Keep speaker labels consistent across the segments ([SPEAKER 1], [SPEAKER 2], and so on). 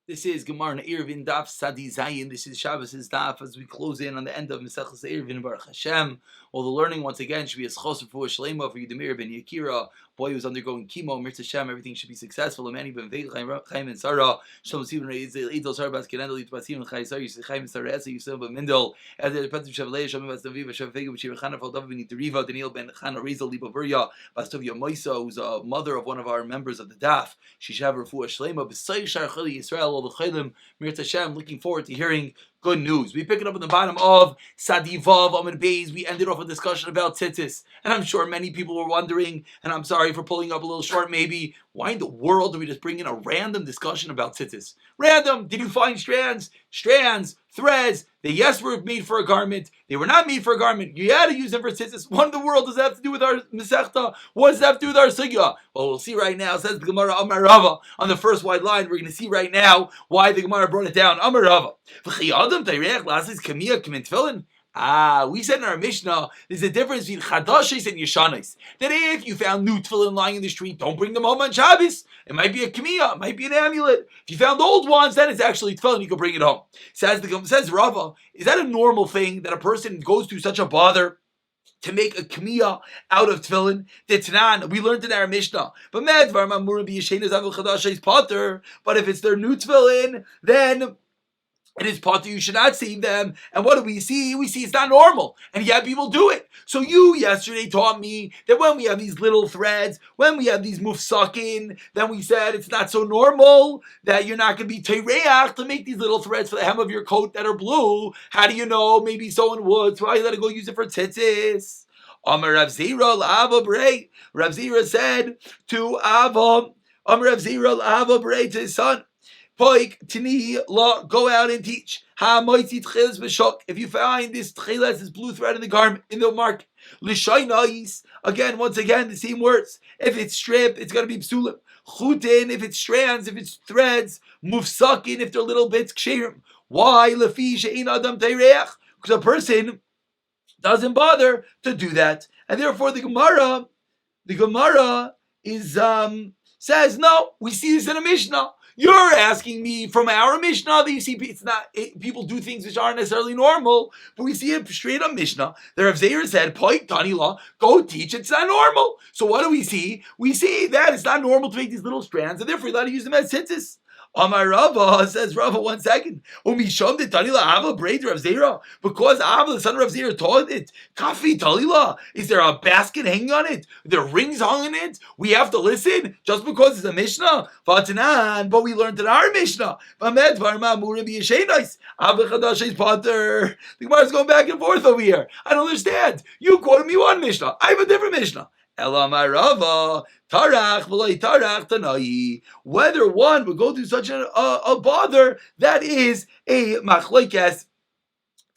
[SPEAKER 1] This is Gemara Eruvin Daf Sadi Zayin. This is Shabbos' Daf as we close in on the end of Mesechus Eruvin Baruch Hashem. All the learning once again should be as chosr for Shlema for Yudamir ben Yakira. Boy who's undergoing chemo, Mirza Hashem, everything should be successful. Many ben Veil Chaim and Sarah. Shalom Sibin Reizil Idol Sarah Bas Kenendel Yit Basim and Chai Sarah Yisrael Chaim and Sarah Esa Yisrael ben Mindel. As the Petzim Shavalei Shalom Bas Daviv Hashem Vega B'Shir Chana Fal David ben Yitariva Daniel ben Chana Reizil Liba Burya Bas Tovia Moisa, who's a mother of one of our members of the Daf. Shishav Refuah Shlema B'Say Shar Chali Yisrael all the Chaylim. Mirza Hashem, looking forward to hearing good news. We pick it up at the bottom of Sadivav Amid Beis. We ended off a discussion about tzitzis, and I'm sure many people were wondering, and I'm sorry for pulling up a little short maybe, why in the world do we just bring in a random discussion about tzitzis? Random! Did you find strands, threads? They yes were made for a garment. They were not made for a garment. You had to use them for tzitzis. What in the world does that have to do with our Masechta? What does that have to do with our Sugya? Well, we'll see right now. It says the Gemara Amar Rava on the first wide line. We're going to see right now why the Gemara brought it down. Amar Rava. We said in our Mishnah, there's a difference between Chadashis and Yeshanis. That if you found new tefillin lying in the street, don't bring them home on Shabbos. It might be a kamiyah, it might be an amulet. If you found old ones, then it's actually tefillin, you can bring it home. Says Rava, is that a normal thing that a person goes through such a bother to make a kamiyah out of tefillin? We learned in our Mishnah. But if it's their new tefillin, then it is part you should not save them. And what do we see? We see it's not normal. And yet people do it. So you yesterday taught me that when we have these little threads, when we have these mufsakin, then we said it's not so normal that you're not going to be tereach to make these little threads for the hem of your coat that are blue. How do you know? Maybe someone would. So why you let it go use it for tzitzis? Amar Rav Zira l'Ava Brei. Rav Zira said to Ava, Amar Rav Zira l'Ava Brei, to his son, Poik tini la, go out and teach. Ha moitzi tchilas b'shok. If you find this tchilas, this blue thread in the garment, in the market, l'shaynais. Again, once again, the same words. If it's strip, it's gonna be psulim. Chutin, if it's strands, if it's threads. Mufsakin, if they're little bits, ksherim. Why lefi she'in adam teireach? Because a person doesn't bother to do that, and therefore the Gemara is says no. We see this in a Mishnah. You're asking me from our Mishnah that you see people do things which aren't necessarily normal, but we see it straight up Mishnah. The Rav Zeir said, "Poik Tani Law, go teach. It's not normal." So what do we see? We see that it's not normal to make these little strands, and therefore you're allowed to use them as tzitzis. Amar Rava, says Rava, 1 second. Umisham de Talila Ava braid Rav Zera, because Ava, the son of Rav Zera, taught it. Kafi Talila, is there a basket hanging on it? Are there rings hung on it? We have to listen just because it's a Mishnah. Vatanan, but we learned in our Mishnah. Vamed Varma Murabi Yeshenais. Ava Chadash is Potter. The Gemara is going back and forth over here. I don't understand. You quoted me one Mishnah. I have a different Mishnah. Elamar Rava, Tarach, V'loi Tarach, Tanai. Whether one would go through such a bother, that is a machlokes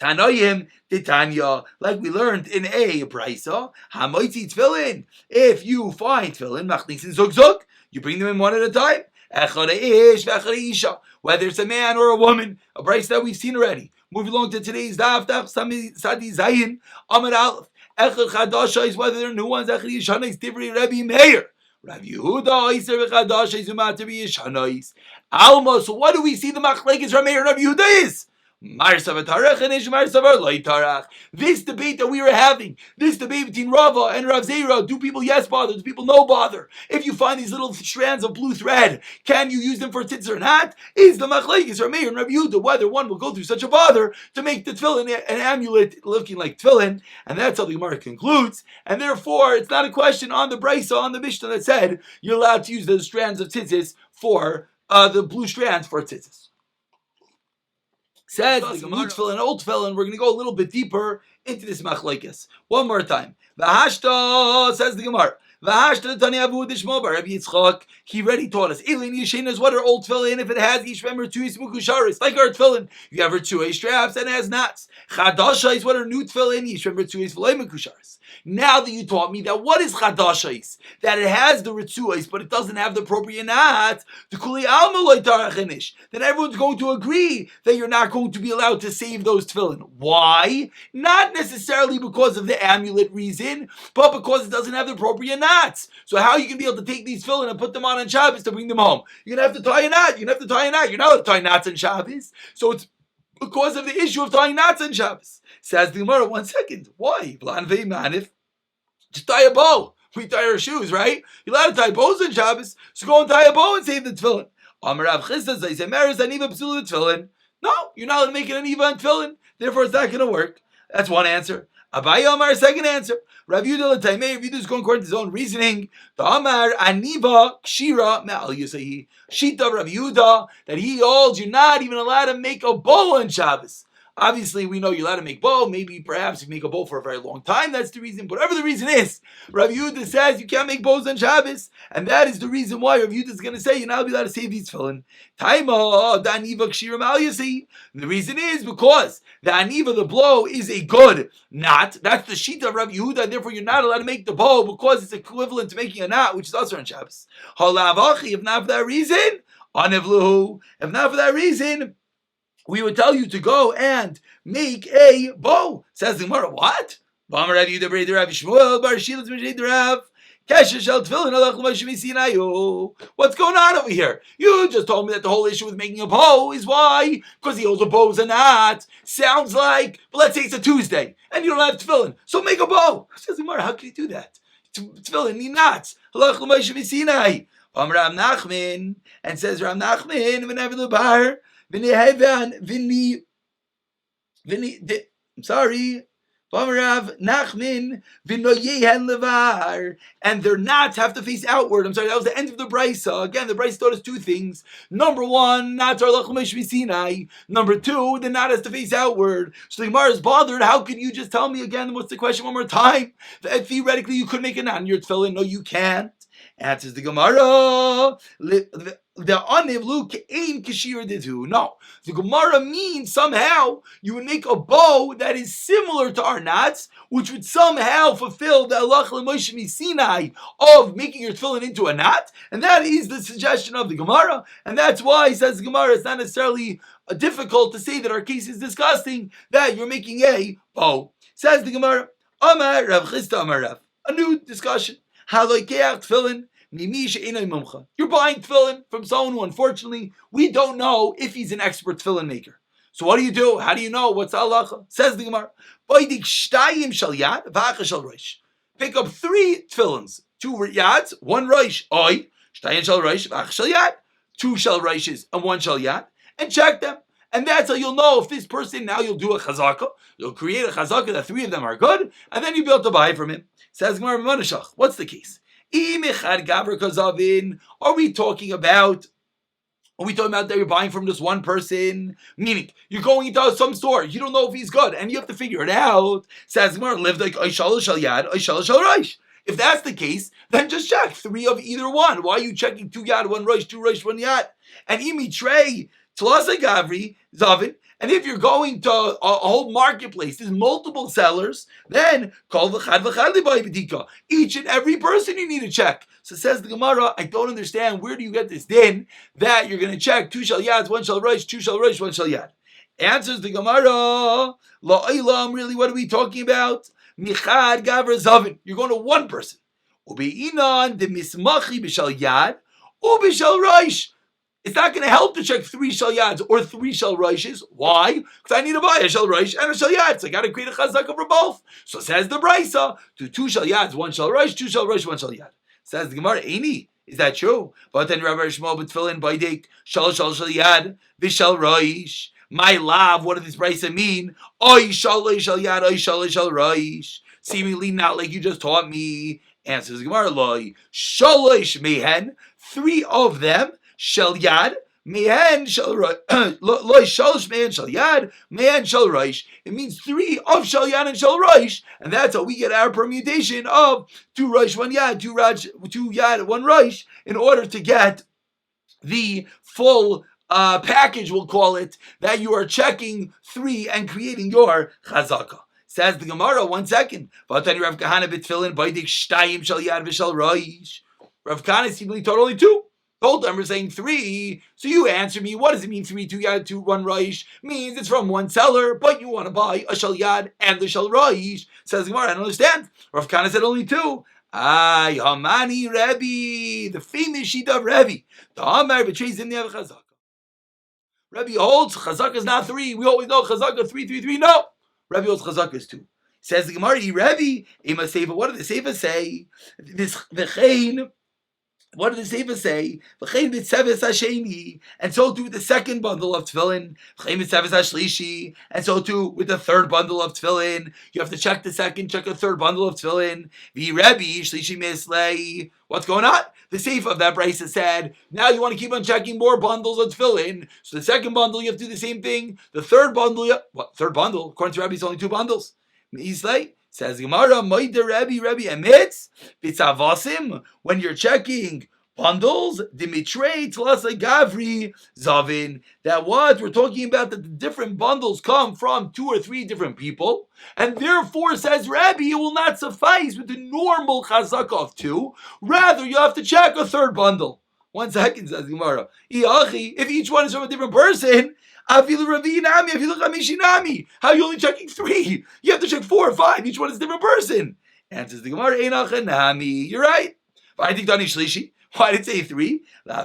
[SPEAKER 1] Tanoim Titania, like we learned in a Brisa. Hamoitzi Tfilin. If you find Tfilin, Machnisin Zug Zug, you bring them in one at a time. Echad Ish, V'echad Isha. Whether it's a man or a woman, a Brisa that we've seen already. Moving along to today's Daf Sadi Zayin, Amar Aleph. Echad Chadasha is whether they're new ones. Echad Yishana is Tivri Rebbe Meir. Rav Yehuda Iser Chadasha is Umat Rebbe Yishana. Alma. So what do we see the machlekes Rav Meir and Rav Yehuda is? This debate that we were having, this debate between Rava and Rav Zera, do people yes bother, do people no bother? If you find these little strands of blue thread, can you use them for tzitzis or not? Is the machlekes Rav Meir and Rav Yehuda whether one will go through such a bother to make the tefillin an amulet looking like tefillin? And that's how the Gemara concludes. And therefore, it's not a question on the Brisa, on the Mishnah that said you're allowed to use those strands of tzitzis for the blue strands for tzitzis. Says the new tefillin, old tefillin. We're going to go a little bit deeper into this machlekes. One more time. V'hashta, says the Gemara. V'hashta Tani Avu Dishmo Bar Rabbi Yitzchak. He already taught us. Elin Yeshenas, what are old tefillin? If it has Yishmem Rtuis Mukusharis, like our tefillin, you have Rtuis straps and it has knots. Chadasha is what are new tefillin? Yishmem Rtuis V'lei Mukusharis. Now that you taught me that what is chadashais, that it has the ritzuais, but it doesn't have the appropriate nat, the kuli alma loy tarachinish, then everyone's going to agree that you're not going to be allowed to save those tefillin. Why? Not necessarily because of the amulet reason, but because it doesn't have the appropriate knots. So how are you going to be able to take these tefillin and put them on Shabbos to bring them home? You're going to have to tie a knot. You're going to have to tie a knot. You're not allowed to tie knots on Shabbos. So it's because of the issue of tying knots on Shabbos. Says the Gemara, 1 second. Why? Just tie a bow. We tie our shoes, right? You're allowed to tie bows on Shabbos, so go and tie a bow and save the tefillin. No, you're not allowed to make it an Eva and tefillin. Therefore, it's not going to work. That's one answer. Abaye Omar, second answer. Rav Yehuda l'taimei, Rav Yehuda is going according to his own reasoning. The Amar aniva kshira me'al yusahi. Shita Rav Yehuda, that he holds you're not even allowed to make a bow on Shabbos. Obviously, we know you're allowed to make bow. Maybe, perhaps, you make a bow for a very long time. That's the reason. Whatever the reason is, Rav Yehuda says you can't make bows on Shabbos. And that is the reason why Rav Yehuda is going to say you're not allowed to save these tefillin. Taima, the aniva kshira me'al yusahi. The reason is because the aniva, the blow, is a good knot. That's the sheet of Rav Yehuda. Therefore, you're not allowed to make the bow because it's equivalent to making a knot, which is also on Shabbos. Halavachi, if not for that reason, anivluhu. If not for that reason, we would tell you to go and make a bow. Says the Gemara, what? What's going on over here? You just told me that the whole issue with making a bow is why? Because he holds a bows and knots. Sounds like, but let's say it's a Tuesday and you don't have tefillin, so make a bow. Says the Gemara, how can you do that? Tefillin need knots. Rav Nachman, and says Rav Nachman, whenever the bar, Rav Nachman, and their knots have to face outward. I'm sorry, that was the end of the brisa. Again, the brisa taught us two things. Number one, knots are lachmash Sinai. Number two, the knot has to face outward. So the Gemara is bothered. How can you just tell me again? What's the question one more time? That theoretically, you could make a knot in your tefillin. No, you can't. Answers the Gemara. The anivlu kein kashir didu. No, the Gemara means somehow you would make a bow that is similar to our knots, which would somehow fulfill the halach l'moshe Sinai of making your tefillin into a knot, and that is the suggestion of the Gemara, and that's why, says the Gemara, it's not necessarily difficult to say that our case is disgusting, that you're making a bow. Says the Gemara, Amar Rav Chisda Amar Rav. A new discussion. Haloikeach tefillin. You're buying tefillin from someone who, unfortunately, we don't know if he's an expert tefillin maker. So what do? How do you know? What's halacha? Says the Gemara. Pick up 3 tefillins, 2 yads, 1 roish. Oi, shtayim shel roish, v'ach shel yad. 2 shel roishes and 1 shel yad, and check them. And that's how you'll know if this person, now you'll do a chazaka. You'll create a chazaka that 3 of them are good, and then you'll be able to buy from him. Says Gemara B'manashach. What's the case? Are we talking about that you're buying from just one person? Meaning, you're going into some store, you don't know if he's good, and you have to figure it out. Says Gemara, live like Oishal Shal Yad, Oishal Shal Roish. If that's the case, then just check 3 of either one. Why are you checking 2 Yad, 1 Roish, 2 Roish, 1 Yad? And Imi Trey, Tlasa Gavri, Zavin. And if you're going to a whole marketplace, there's multiple sellers, then call the each and every person you need to check. So says the Gemara, I don't understand, where do you get this din that you're going to check 2 shal yads, 1 shal roish, 2 shal roish, 1 shal yad? Answers the Gemara, la'olam, really, what are we talking about? Michad gavra zavin. You're going to one person. Ube'inan de mismachi b'shal yad, u'b'shal roish. It's not going to help to check 3 shal yads or 3 shal roishes. Why? Because I need to buy a shal roish and a shal yad. So I got to create a chazaka for both. So says the brisa, do 2 shal yads, 1 shal roish, 2 shal roish, 1 shal yad. Says the Gemara, Eini, is that true? But then Rabbi Shmuel b'tfilin b'idek shal yad v'shal roish. My love, what does this brisa mean? Oy shal yad, oy shal roish. Seemingly not like you just taught me. Answers the Gemara, loy shalosh mehen, 3 of them. Shel yad, mehen shel roish, loy shalosh mehen shel yad, mehen shel roish. It means 3 of shel yad and shel roish, and that's how we get our permutation of 2 roish, 1 yad, 2 yad, 1 roish, in order to get the full package, we'll call it, that you are checking 3 and creating your chazaka. Says the Gemara, 1 second. Vatani Rav Kahana b'tfilin b'aydik shtayim shal yad v'shal roish. Rav Kahana seemingly taught only 2. The whole time we're saying 3. So you answer me, what does it mean 3, 2 yad, 2, 1 roish? Means it's from one seller, but you want to buy a shal yad and the shal roish. Says the Gemara, I don't understand. Rav Kahana said only 2. Ay, Hamani Rebbe, the famous sheet of Rebbe. The Hamar betrays in the Chazaka. Rebbe holds Chazaka is not 3. We always know Chazaka 3, 3, 3. No. Rebbe holds Chazaka is 2. Says the Gemara, Rebbe, Ema Seifa. What did the Seifa say? This V'chein. What did the Seifa say? V'chein b'tzeves hasheni, and so too with the second bundle of tefillin. V'chein b'tzeves hashlishi, and so too with the third bundle of tefillin. You have to check the second, check the third bundle of tefillin. V'Rebbe shlishi mislei. What's going on? The Seifa of that brisa said, now you want to keep on checking more bundles of tefillin. So the second bundle, you have to do the same thing. The third bundle, what? Third bundle? According to Rebbe, it's only 2 bundles. Mislei. Says Gemara, Moide Rebbe emits Bitzavasim, when you're checking bundles, Dimitrei Tlasa Gavri Zavin. That what we're talking about, that the different bundles come from 2 or 3 different people, and therefore, says Rebbe, it will not suffice with the normal chazaka of 2. Rather, you have to check a third bundle. 1 second, says Gemara. If each one is from a different person, how are you only checking 3? You have to check 4 or 5. Each one is a different person. Answers the Gemara, you're right. I think Dani Shlishi. Why did it say 3? To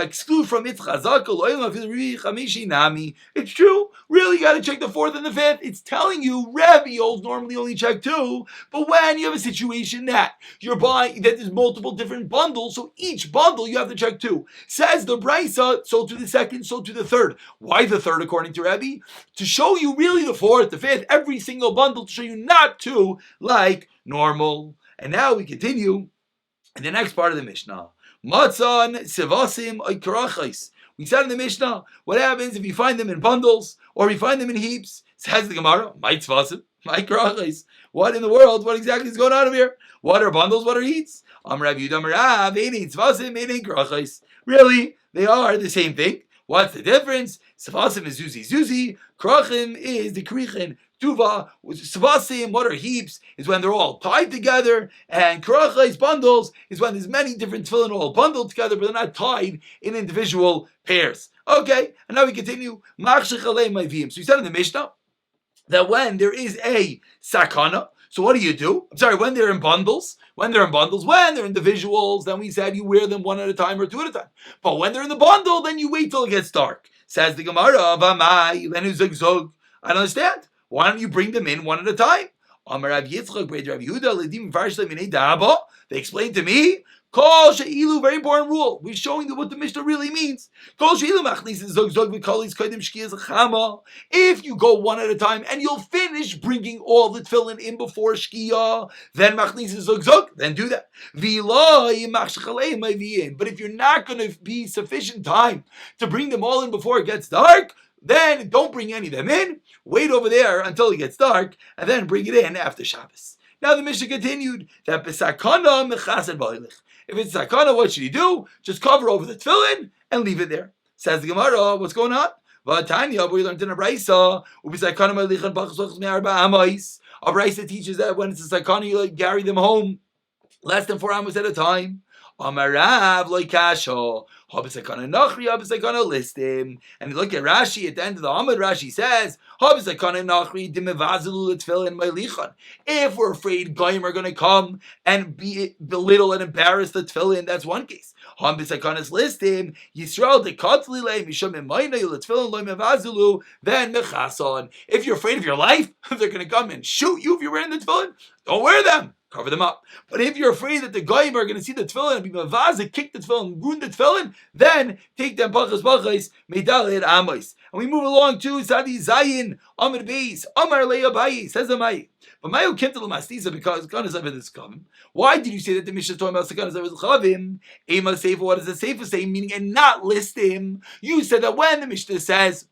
[SPEAKER 1] exclude from its chazaka. It's true. Really, you got to check the 4th and the 5th. It's telling you Rebbe normally only check 2. But when you have a situation that you're buying, that there's multiple different bundles, so each bundle you have to check 2. Says the Brisa, so to the second, so to the third. Why the third, according to Rebbe? To show you really the 4th, the 5th, every single bundle, to show you not 2 like normal. And now we continue in the next part of the Mishnah. Matzan sevasim oikrachais. We said in the Mishnah, what happens if you find them in bundles or you find them in heaps? Says the Gemara, my tzvasim, my krachais. What in the world? What exactly is going on over here? What are bundles? What are heaps? Rav Yudam Rav, tzvasim, krachais. Really, they are the same thing. What's the difference? Sevasim is zuzi. Krachim is the krichin. Tuva, Savasim, what are heaps, is when they're all tied together, and Karachais, bundles, is when there's many different tefillin all bundled together, but they're not tied in individual pairs. Okay, and now we continue. So we said in the Mishnah that when there is a sakana, so what do? When they're in bundles, when they're individuals, then we said you wear them 1 at a time or 2 at a time. But when they're in the bundle, then you wait till it gets dark. Says the Gemara, I don't understand. Why don't you bring them in 1 at a time? They explained to me, very important rule. We're showing you what the Mishnah really means. If you go 1 at a time and you'll finish bringing all the tefillin in before Shkia, then then do that. But if you're not going to be sufficient time to bring them all in before it gets dark, then don't bring any of them in. Wait over there until it gets dark, and then bring it in after Shabbos. Now the Mishnah continued that b'sakana mechasen b'olich. If it's sakana, what should he do? Just cover over the tefillin and leave it there. Says the Gemara, what's going on? V'atanya, we learned in a brisa, u'b'sakana me'lichan b'chzochs me'arba amais. A brisa teaches that when it's a sakana, you carry them home less than 4 amos at a time. Amarav loikasho. Habisakana nachri, habisakana listim. And look at Rashi at the end of the Amud. Rashi says, habisakana nachri dimevazulu tefillin meilichan. If we're afraid goyim are going to come and belittle and embarrass the tefillin, that's one case. Habisakanas listim Yisrael dekatli le misham imayna tefillin lo mevazulu. Then mechason. If you're afraid of your life, they're going to come and shoot you if you're wearing the tefillin. Don't wear them. Cover them up. But if you're afraid that the goyim are going to see the tefillin and be mavaza, kick the tefillin, ruin the tefillin, then take them bachas medalid amos. And we move along to Sadi Zayin Amar Beis Amar Leia Bayi says Amai. But Mayu came to the Mastiza because Sakanas of it is Kavim. Why did you say that the Mishnah is talking about Sakanas of it is Kavim? Ema Seifa, what does the Seifa say? Meaning and not list him. You said that when the Mishnah says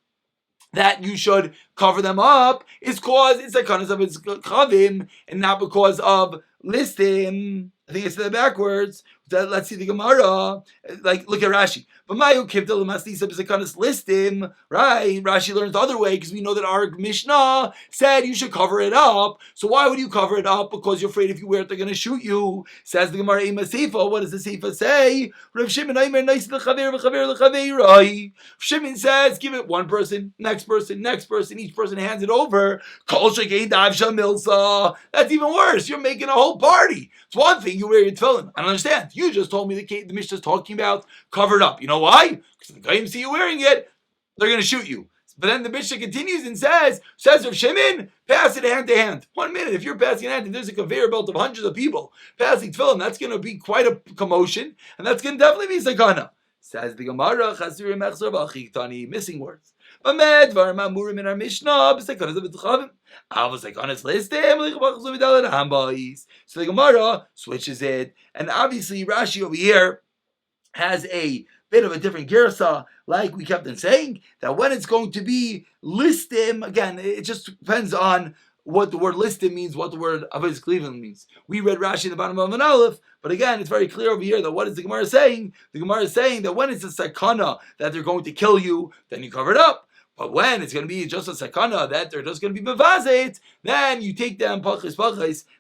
[SPEAKER 1] that you should cover them up, is because it's Sakanas of it is Kavim and not because of listim. I think it's the backwards. Let's see the Gemara. Like, look at Rashi. But Mayu Kivdel Masisa Bizakanis listim, right? Rashi learns the other way because we know that our Mishnah said you should cover it up. So why would you cover it up? Because you're afraid if you wear it, they're going to shoot you. Says the Gemara Ema Seifa. What does the Seifa say? Rav Shimon Aimer Nice Lechaver V'Chaver Lechaverai. Shimon says, give it one person, next person, next person. Each person hands it over. Kol Shekei Dav Shamilsa. That's even worse. You're making a whole party. It's one thing you wear your tefillin. I don't understand. You just told me the Mishnah is talking about covered up. You know why? Because if the Goyim see you wearing it, they're going to shoot you. But then the Mishnah continues and says Rav Shimon, pass it hand to hand. 1 minute, if you're passing hand and there's a conveyor belt of hundreds of people passing tefillin, that's going to be quite a commotion, and that's going to definitely be sakana. Says the Gemara, Chasirim Echzor B'Achiktani, missing words. Bamed Var Mamurim in our Mishnah, B'Sakanas of B'Tchavim. Avos listim, Lichbachzum V'Dalet Hambais. So the Gemara switches it, and obviously Rashi over here has a bit of a different girsa, like we kept on saying, that when it's going to be listim, again, it just depends on what the word listim means, what the word avos Cleveland means. We read Rashi in the bottom of an aleph, but again, it's very clear over here that what is the Gemara saying? The Gemara is saying that when it's a sakana that they're going to kill you, then you cover it up. But when it's going to be just a sakana that they're just going to be bevazet, then you take them pachis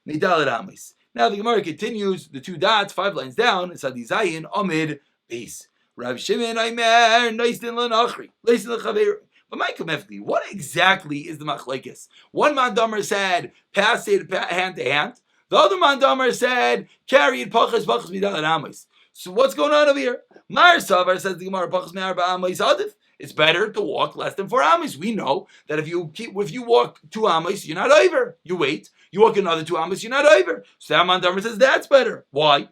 [SPEAKER 1] medalet amis. Now the Gemara continues, the 2 dots, 5 lines down, it's Adizayin, Amid, base. Rav Shimon, Aimer, Naisin Lanachri, Naisin Lachaver. But my kamefli, what exactly is the machlekes? One mandamer said, pass it hand to hand. The other mandamer said, carry it pachas midalet amis. So what's going on over here? Mar Savar says the Gemara pachas me'arba amis adif. It's better to walk less than 4 amis. We know that if you walk 2 amis, you're not over. You wait. You walk another 2 amis, you're not over. So that mandamer says that's better. Why?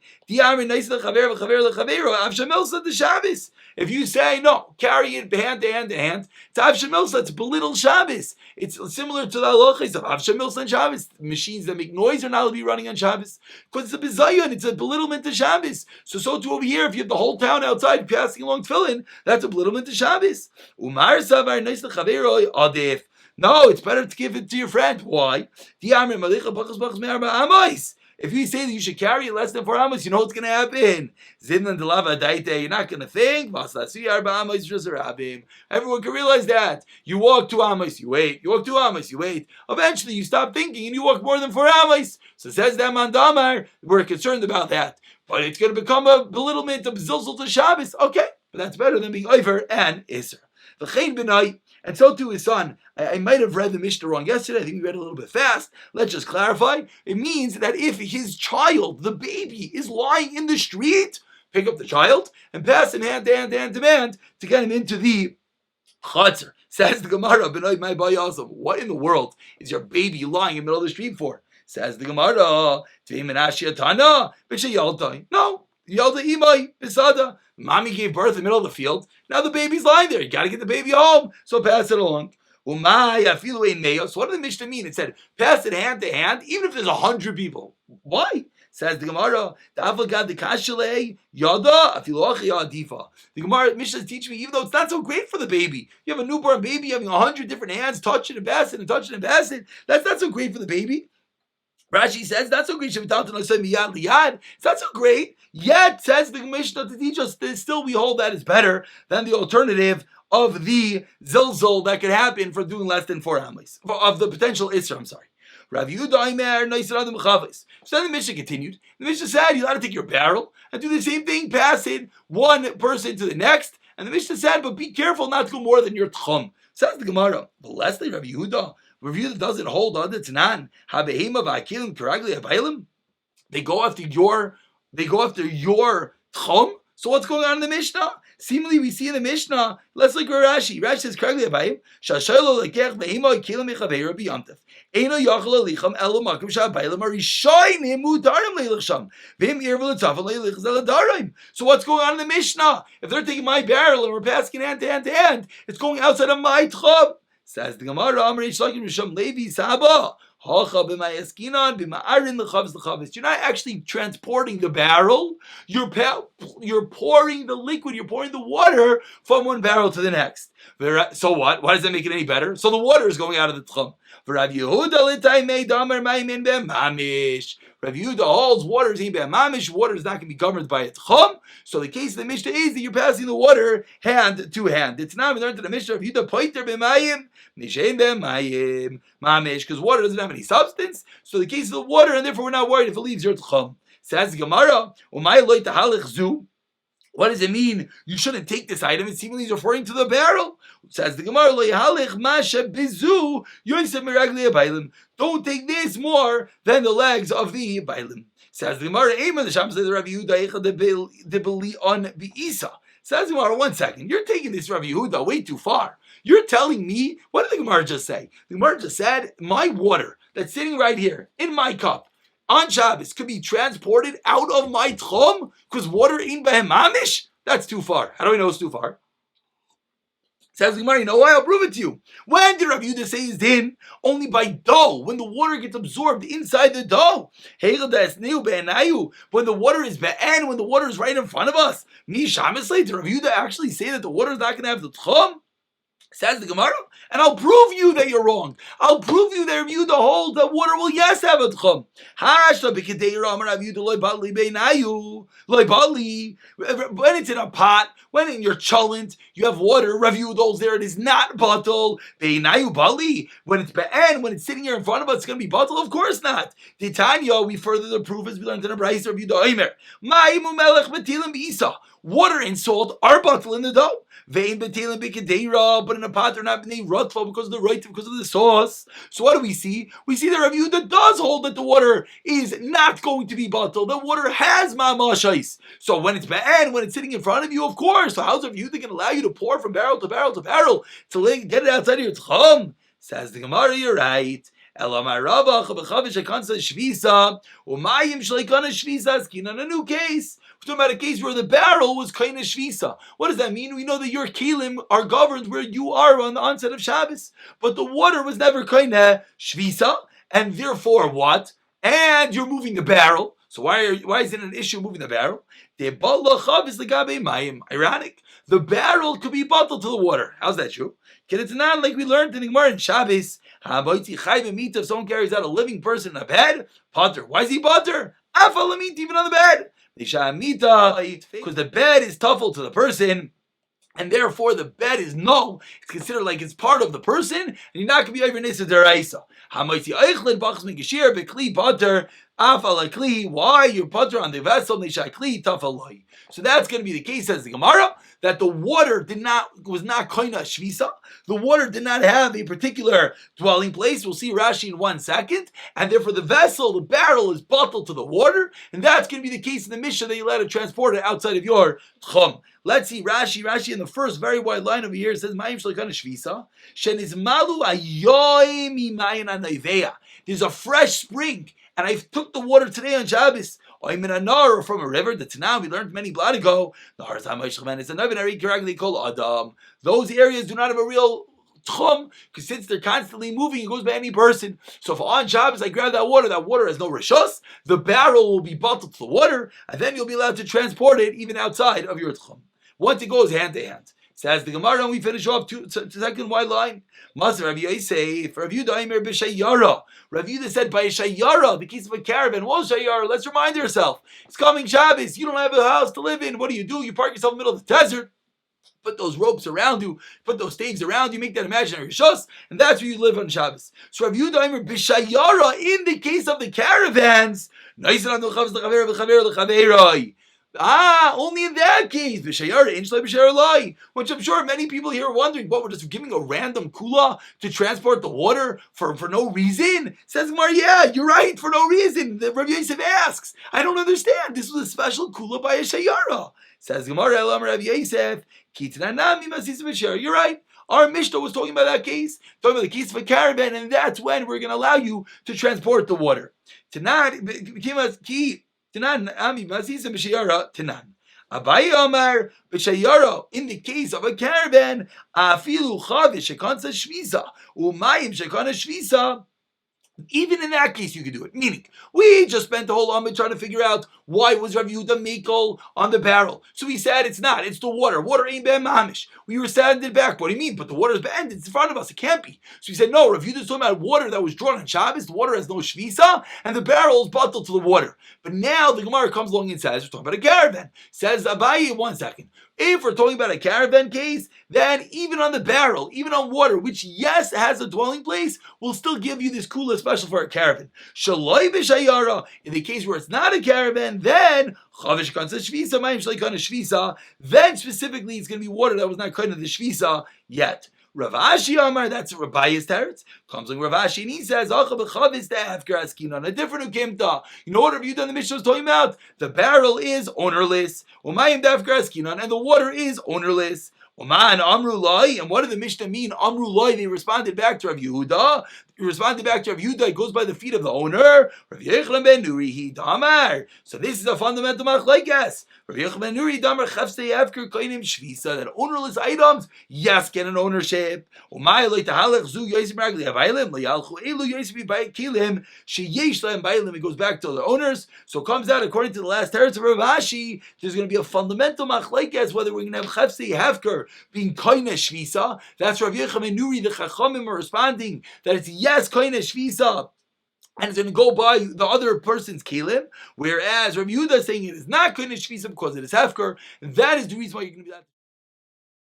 [SPEAKER 1] If you say no, carry it hand to hand to hand, it's avshamilsa. It's belittle Shabbos. It's similar to the halachas of avshamilsa and Shabbos. Machines that make noise are not allowed to be running on Shabbos because it's a bizayon. It's a belittlement to Shabbos. So too over here, if you have the whole town outside passing along tefillin, that's a belittlement to Shabbos. Umar savar nice lechaveroi adif. No, it's better to give it to your friend. Why? If you say that you should carry it less than 4 amos, you know what's going to happen. You're not going to think. Everyone can realize that. You walk 2 amos, you wait. You walk 2 amos, you wait. Eventually, you stop thinking and you walk more than 4 amos. So says that mandamar, we're concerned about that. But it's going to become a belittlement of zilzul to Shabbos. Okay, but that's better than being over and iser. And so too his son. I might have read the Mishnah wrong yesterday. I think we read a little bit fast. Let's just clarify. It means that if his child, the baby, is lying in the street, pick up the child and pass him hand to hand to get him into the chutzner. Says the Gemara, what in the world is your baby lying in the middle of the street for? Says the Gemara, no. Yalda imai bisada. Mommy gave birth in the middle of the field. Now the baby's lying there. You got to get the baby home. So pass it along. So what did the Mishnah mean? It said, pass it hand to hand, even if there's 100 people. Why? Says the Gemara, the Gemara Mishnah is teaching me, even though it's not so great for the baby. You have a newborn baby having 100 different hands, touch it and pass it and touch it and pass it. That's not so great for the baby. Rashi says, that's so great. It's not so great. Yet, says the Mishnah to teach us, still we hold that is better than the alternative of the zilzul that could happen for doing less than 4 amos. Of the potential Isra, I'm sorry. Rav Yehuda Aimer, Neisar Adam Chavis. So then the Mishnah continued. The Mishnah said, you got to take your barrel and do the same thing, pass it one person to the next. And the Mishnah said, but be careful not to go more than your tchum. Says the Gemara, but lastly, Rav Yehuda doesn't hold on to Tanan. They go after your tchum. So what's going on in the Mishnah? Seemingly, we see in the Mishnah. Let's look at Rashi. Rashi says, "Kragli abayim shashaylo lekech behema kilim mechaveira biyamtev eino yachal alicham elo makom shabayim arishoyim mutarim leilichsham v'im irvul tzafel leilich zeladarim." So what's going on in the Mishnah? If they're taking my barrel and we're passing hand to hand to hand, it's going outside of my tchum. Says the Gemara, Amrei Shlakim Risham Levi Saba. You're not actually transporting the barrel. You're pouring the liquid. You're pouring the water from one barrel to the next. So what? Why does that make it any better? So the water is going out of the tchum. Rav Yehuda holds water is mamish. Water is not going to be governed by a tchum. So the case of the Mishnah is that you're passing the water hand to hand. It's now we learned in the Mishnah of Yehuda poiter b'mayim nishein b'mayim mamish, because water doesn't have any substance. So the case of the water, and therefore we're not worried if it leaves your tchum. Says the Gemara, umay loy tahalich zu. What does it mean? You shouldn't take this item. It seemingly is referring to the barrel. Says the Gemara, don't take this more than the legs of the bailim. Says the Gemara, says the Gemara, 1 second. You're taking this Rav Yehuda way too far. You're telling me, what did the Gemara just say? The Gemara just said, my water that's sitting right here in my cup on Shabbos could be transported out of my tchum because water in behem mamish? That's too far. How do I know it's too far? Says the Gemara, you know why? I'll prove it to you. When did Rav Yehuda say his din? Only by dough, when the water gets absorbed inside the dough. When the water is be'en, when the water is right in front of us. Did Rav Yehuda actually say that the water is not going to have the tchum? Says the Gemara, and I'll prove you that you're wrong. I'll prove you that you the whole that water will yes have a tchum. When it's in a pot, when in your cholent, you have water. Rav Yehuda holds there, it is not bottle. When it's be'en, when it's sitting here in front of us, it's going to be bottle. Of course not. Titania, we further the proof as we learned in a brayso of Yehuda Omer. Water and salt are bottle in the dough. But in a pot they're not b'nei rotva because of the right, because of the sauce. So what do we see? We see that Rav Yehuda does hold that the water is not going to be bottled. The water has mamashais. So when it's be'en, when it's sitting in front of you, of course. So how's Rav Yehuda going to allow you to pour from barrel to barrel to barrel to get it outside of your tchum? Says the Gemara, you're right. In a new case, we're talking about a case where the barrel was kind of shvisa. What does that mean? We know that your kilim are governed where you are on the onset of Shabbos, but the water was never kind of shvisa, and therefore what? And you're moving the barrel. So why is it an issue moving the barrel? Ironic. The barrel could be bottled to the water. How's that true? It's not like we learned in the Gemara in Shabbos. If someone carries out a living person in a bed, potter. Why is he potter? Even on the bed. Because the bed is tuffle to the person, and therefore the bed is null. It's considered like it's part of the person, and you're not going to be over nisa deraisa. Why you potter on the vessel? So that's going to be the case, says the Gemara, that the water was not koina shvisa. The water did not have a particular dwelling place. We'll see Rashi in 1 second. And therefore the vessel, the barrel, is bottled to the water. And that's going to be the case in the Mishnah that you're allowed to transport it outside of your tchum. Let's see Rashi. Rashi in the first very wide line over here says, Mayim shleikana shvisa. Shenizmalu ayoy mimayin anayveya. There's a fresh spring. And I took the water today on Shabbos. Or from a river. That's now we learned many blot ago. Those areas do not have a real tchum, because since they're constantly moving, it goes by any person. So if on Shabbos I grab that water has no rishus, the barrel will be bottled to the water, and then you'll be allowed to transport it even outside of your tchum. Once it goes hand to hand. Says the Gemara, and we finish off to second wide line. Must Rav Yosef, Rav Yehuda Aimer b'shayara. Rav Yehuda said by a shayara, the case of a caravan. What was shayara? Let's remind yourself. It's coming Shabbos. You don't have a house to live in. What do? You park yourself in the middle of the desert. Put those ropes around you. Put those staves around you. Make that imaginary shus, and that's where you live on Shabbos. So Rav Yehuda Aimer b'shayara. In the case of the caravans, only in that case, which I'm sure many people here are wondering, what, we're just giving a random kula to transport the water for no reason? Says Gemara, yeah, you're right, for no reason. The Rabbi Yosef asks, I don't understand. This was a special kula by a shayara. Says Gemara, Rabbi Yosef, you're right. Our Mishnah was talking about that case, talking about the case of a caravan, and that's when we're going to allow you to transport the water. Abaye Omar b'shayara, in the case of a caravan, afilu chavish shekana shvisa umayim shekana shvisa. Even in that case, you could do it. Meaning, we just spent the whole Amid trying to figure out why was Rav Yehuda Mekel on the barrel. So we said it's not. It's the water. Water ain't ben mamish. We were sanded back. What do you mean? But the water's banned. It's in front of us. It can't be. So we said no. Rav Yehuda's talking about water that was drawn on Shabbos. The water has no shvisa, and the barrel is bottled to the water. But now the Gemara comes along and says we're talking about a caravan. Says Abaye, 1 second. If we're talking about a caravan case, then even on the barrel, even on water, which yes has a dwelling place, will still give you this kula special for a caravan. Shaloi b'shayara. In the case where it's not a caravan, then chavish kansa shvisa, mayim shaloi kana shvisa. Then specifically, it's going to be water that was not kind of the shvisa yet. Rav Ashi Amar, that's Rabbi's teretz. Comes like Rav Ashi and he says, on a different ukimta. You know what Rav Yehuda in the Mishnah was talking about? The barrel is ownerless. And the water is ownerless. And what did the Mishnah mean? Amru Loi, they responded back to Rav Yehuda. It goes by the feet of the owner. Rav Yechlan ben Nuri, he damar. So this is a fundamental machlekes. Rav Yechlan ben Nuri damar chafstei evker koinim shvisa, that ownerless items, yes, get an ownership. Umay loy tahalech zu yosim ragli avaylim layalchu elu yosim kilim sheyesh lahem baylim. It goes back to the owners. So it comes out according to the last teretz of Rav Ashi, there's going to be a fundamental machlekes whether we're going to have chafstei evker being koine shvisa. That's Rav Yechlan ben Nuri. The chachamim are responding that it's yes, koine shvisa, and it's going to go by the other person's kelim, whereas Rav Yehuda is saying it is not koine shvisa because it is hefker, and that is the reason why you're going to be that.